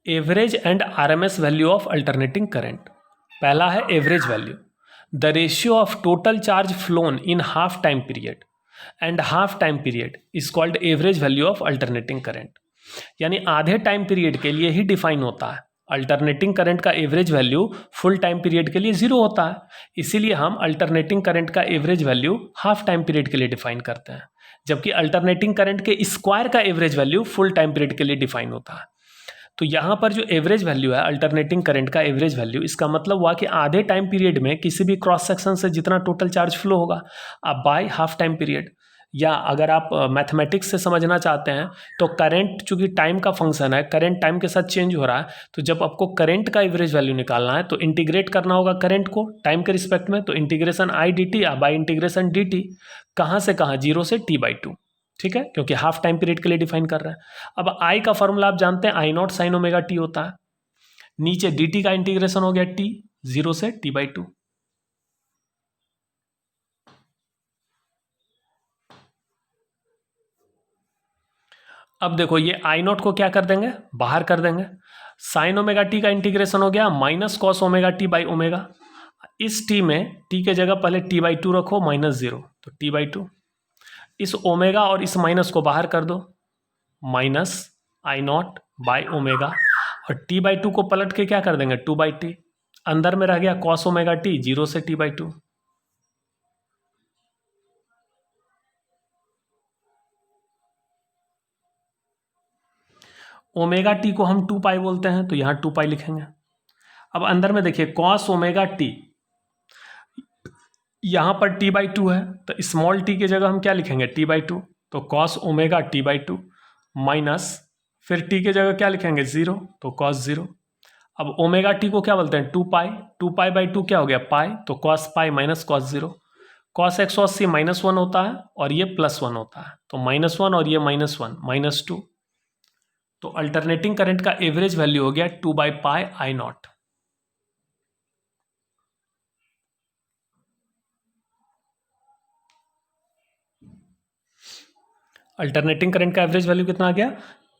Average and RMS value of alternating current. पहला है average value, the ratio of total charge flown in half time period and half time period is called average value of alternating current. यानी आधे time period के लिए ही define होता है। Alternating current का average value full time period के लिए zero होता है, इसीलिए हम अल्टरनेटिंग करंट का average value half time period के लिए डिफाइन करते हैं, जबकि अल्टरनेटिंग करंट के स्क्वायर का average value full time period के लिए डिफाइन होता है। तो यहाँ पर जो एवरेज वैल्यू है अल्टरनेटिंग करंट का एवरेज वैल्यू, इसका मतलब हुआ कि आधे टाइम पीरियड में किसी भी क्रॉस सेक्शन से जितना टोटल चार्ज फ्लो होगा अब बाय हाफ टाइम पीरियड। या अगर आप मैथमेटिक्स से समझना चाहते हैं तो करंट चूंकि टाइम का फंक्शन है, करंट टाइम के साथ चेंज हो रहा है, तो जब आपको करंट का एवरेज वैल्यू निकालना है तो इंटीग्रेट करना होगा करंट को टाइम के रिस्पेक्ट में। तो integration I D T by integration D T, कहाँ से कहाँ, 0 से t/2, ठीक है, क्योंकि हाफ टाइम पीरियड के लिए डिफाइन कर रहे हैं। अब आई का फॉर्मूला आप जानते हैं, आई नॉट साइन ओमेगा टी होता है, नीचे डी टी का इंटीग्रेशन हो गया टी, 0 से t/2। अब देखो ये आई नॉट को क्या कर देंगे, बाहर कर देंगे। साइन ओमेगा टी का इंटीग्रेशन हो गया minus cos omega T by omega. इस टी में टी के जगह पहले t/2 रखो -0, तो t/2। इस ओमेगा और इस माइनस को बाहर कर दो, minus I naught by omega, और t/2 को पलट के क्या कर देंगे 2/t, अंदर में रह गया कॉस ओमेगा टी, 0 से t/2। ओमेगा टी को हम 2π बोलते हैं, तो यहाँ 2π लिखेंगे। अब अंदर में देखिए कॉस ओमेगा टी, यहाँ पर t/2 है, तो स्मॉल टी की जगह हम क्या लिखेंगे t/2, तो कॉस ओमेगा t/2 माइनस, फिर टी की जगह क्या लिखेंगे 0, तो कॉस 0। अब ओमेगा टी को क्या बोलते हैं 2π, 2π/2 क्या हो गया पाई, तो cos pi minus cos 0। Cos 180 -1 होता है और ये +1 होता है, तो -1 और ये -1 -2। तो अल्टरनेटिंग करंट का एवरेज वैल्यू हो गया 2/π आई नॉट। अल्टरनेटिंग करंट का एवरेज वैल्यू कितना आ गया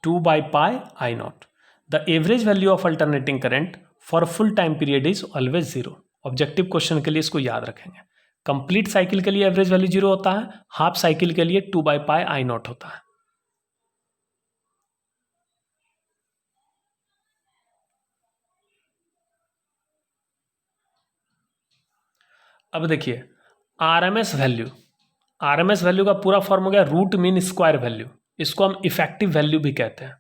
2/π I naught. The average value of alternating current for full time period is always 0। Objective question के लिए इसको याद रखेंगे। कंप्लीट साइकिल के लिए एवरेज वैल्यू 0 होता है, हाफ साइकिल के लिए 2/π आई नॉट होता है। अब देखिए आरएमएस वैल्यू, आरएमएस वैल्यू का पूरा फॉर्म हो गया रूट मीन स्क्वायर वैल्यू, इसको हम इफेक्टिव वैल्यू भी कहते हैं।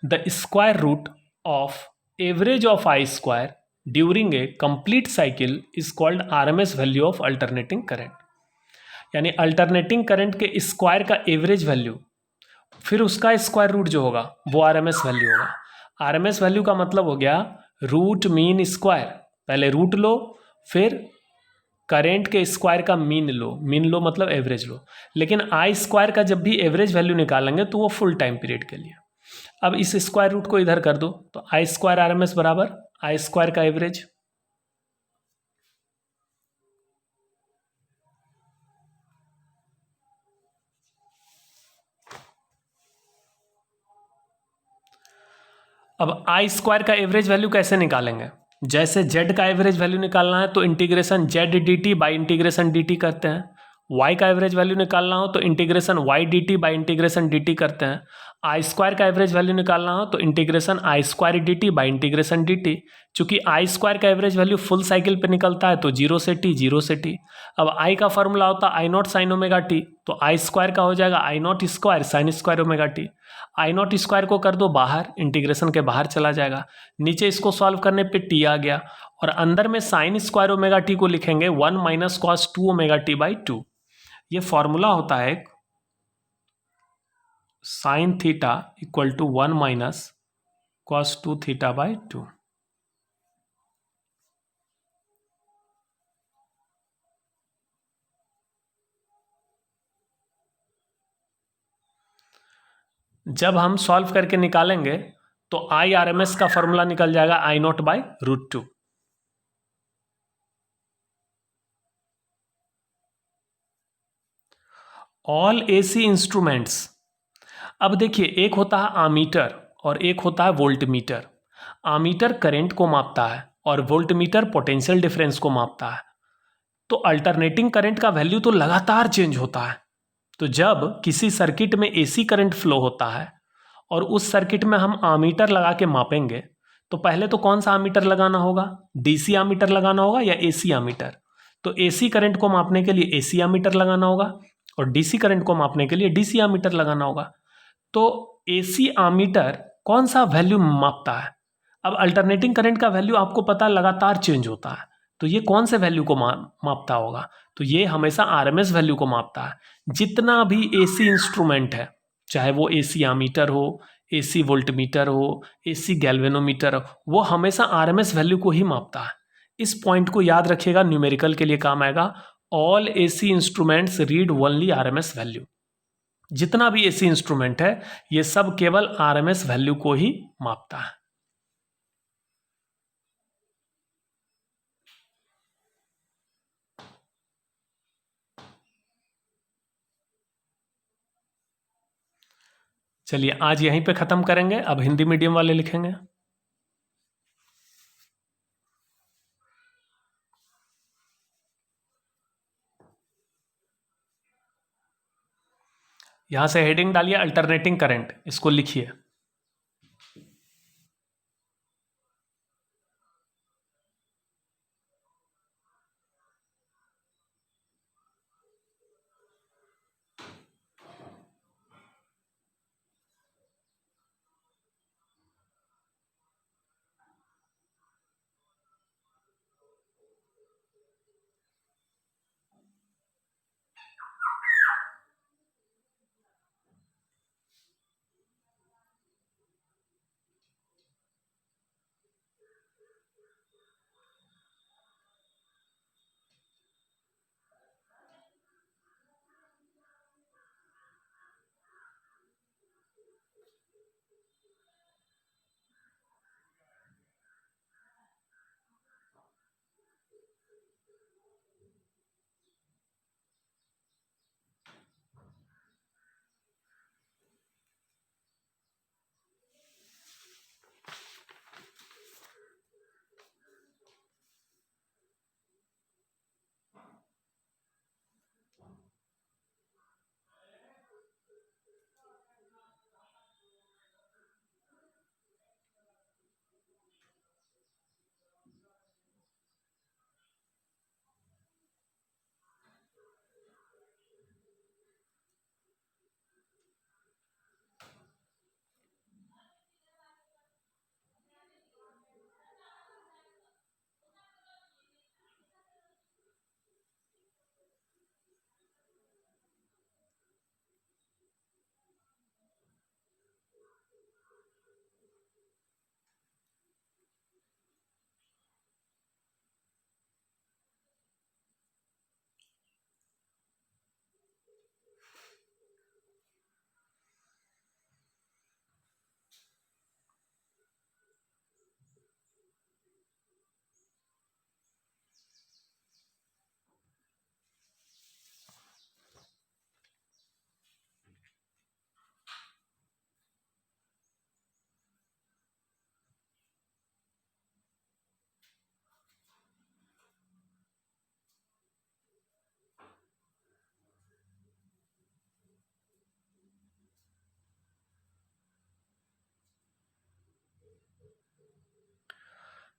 The square root of average of I square during a complete cycle is called RMS value of alternating current. यानी अल्टरनेटिंग करंट के स्क्वायर का एवरेज वैल्यू, फिर उसका स्क्वायर रूट जो होगा वो आरएमएस वैल्यू होगा। आरएमएस वैल्यू का मतलब हो गया रूट मीन स्क्वायर, पहले रूट लो फिर करेंट के स्क्वायर का मीन लो मतलब एवरेज लो। लेकिन आई स्क्वायर का जब भी एवरेज वैल्यू निकालेंगे तो वो फुल टाइम पीरियड के लिए। अब इस स्क्वायर रूट को इधर कर दो, तो आई स्क्वायर आरएमएस बराबर आई स्क्वायर का एवरेज। अब आई स्क्वायर का एवरेज वैल्यू कैसे निकालेंगे, जैसे जेड का एवरेज वैल्यू निकालना है तो integration Z D T by integration D T करते हैं। वाई का एवरेज वैल्यू निकालना हो तो integration Y D T by integration D T करते हैं। आई स्क्वायर का एवरेज वैल्यू निकालना हो तो integration I square D T by integration D T. चूंकि आई स्क्वायर का एवरेज वैल्यू फुल साइकिल पे निकलता है तो 0 से टी, 0 से टी। अब आई का फॉर्मूला होता है I not sine omega T, तो आई स्क्वायर का हो जाएगा I naught square sine square omega T. I naught square को कर दो बाहर, इंटीग्रेशन के बाहर चला जाएगा, नीचे इसको सॉल्व करने पे टी आ गया, और अंदर में साइन स्क्वायर ओमेगा टी को लिखेंगे 1 minus cos 2 omega T by 2। ये फॉर्मूला होता है sine theta equal to 1 minus cos 2 theta by 2। जब हम सॉल्व करके निकालेंगे तो आई आर एम एस का फॉर्मूला निकल जाएगा I naught by √2। All AC instruments, अब देखिए एक होता है आमीटर और एक होता है वोल्टमीटर। आमीटर करंट को मापता है और वोल्टमीटर पोटेंशियल डिफरेंस को मापता है। तो अल्टरनेटिंग करंट का वैल्यू तो लगातार चेंज होता है। तो जब किसी सर्किट में एसी करंट फ्लो होता है और उस सर्किट में हम आमीटर लगा के मापेंगे, तो पहले तो कौन सा आमीटर लगाना होगा? डीसी आमीटर लगाना होगा या एसी आमीटर? तो एसी करंट को मापने के लिए एसी आमीटर लगाना होगा और डीसी करंट को मापने के लिए डीसी आमीटर लगाना होगा। तो एसी आमीटर कौन सा वैल्यू मापता है? अब अल्टरनेटिंग करंट का वैल्यू आपको पता लगातार चेंज होता है, तो ये कौन से वैल्यू को मापता होगा? तो ये हमेशा आरएमएस वैल्यू को मापता है। जितना भी एसी इंस्ट्रूमेंट है, चाहे वो एसी आमीटर हो, एसी वोल्टमीटर हो, एसी गैल्वेनोमीटर हो, वो हमेशा आरएमएस वैल्यू को ही मापता है। इस पॉइंट को याद रखिएगा, न्यूमेरिकल के लिए काम आएगा। All AC instruments read only RMS value. जितना भी एसी इंस्ट्रूमेंट है ये सब केवल आरएमएस वैल्यू को ही मापता है। चलिए आज यहीं पे खत्म करेंगे। अब हिंदी मीडियम वाले लिखेंगे। यहां से हेडिंग डालिए अल्टरनेटिंग करंट, इसको लिखिए।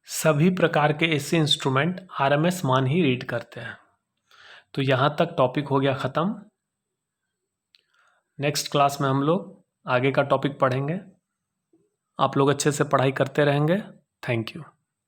सभी प्रकार के एसी इंस्ट्रूमेंट आरएमएस मान ही रीड करते हैं। तो यहाँ तक टॉपिक हो गया ख़त्म। नेक्स्ट क्लास में हम लोग आगे का टॉपिक पढ़ेंगे। आप लोग अच्छे से पढ़ाई करते रहेंगे। Thank you.